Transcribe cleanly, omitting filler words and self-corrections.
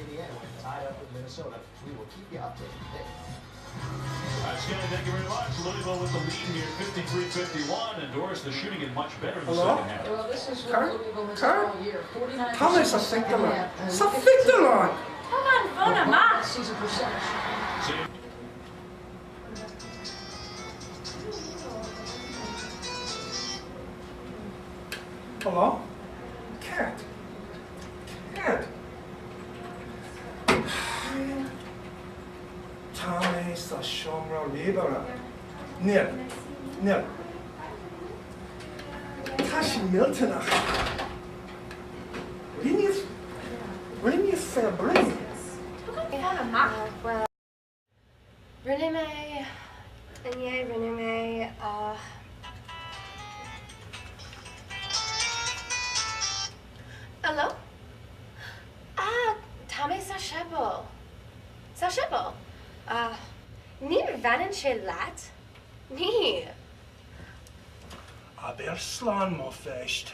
Indiana went tied up with Minnesota. We will keep you updated today. Scanlon, thank you very much. Louisville with the lead here, 53-51, and Doris, the shooting is much better in the second half. Well, this is what Louisville has done all year. 49%. Thomas, ça fait de l'an. Ça fait de l'an. Come on, phone him up. Season percentage. Hello? Cat. Tommy sa shomra libera. Nil. Tashi Miltonach. What do you need for a brain? Phone him up. Well, Renee, Hello? Tommy Sashebo. Ni vanen lat? Ni. Aber slan mo feist.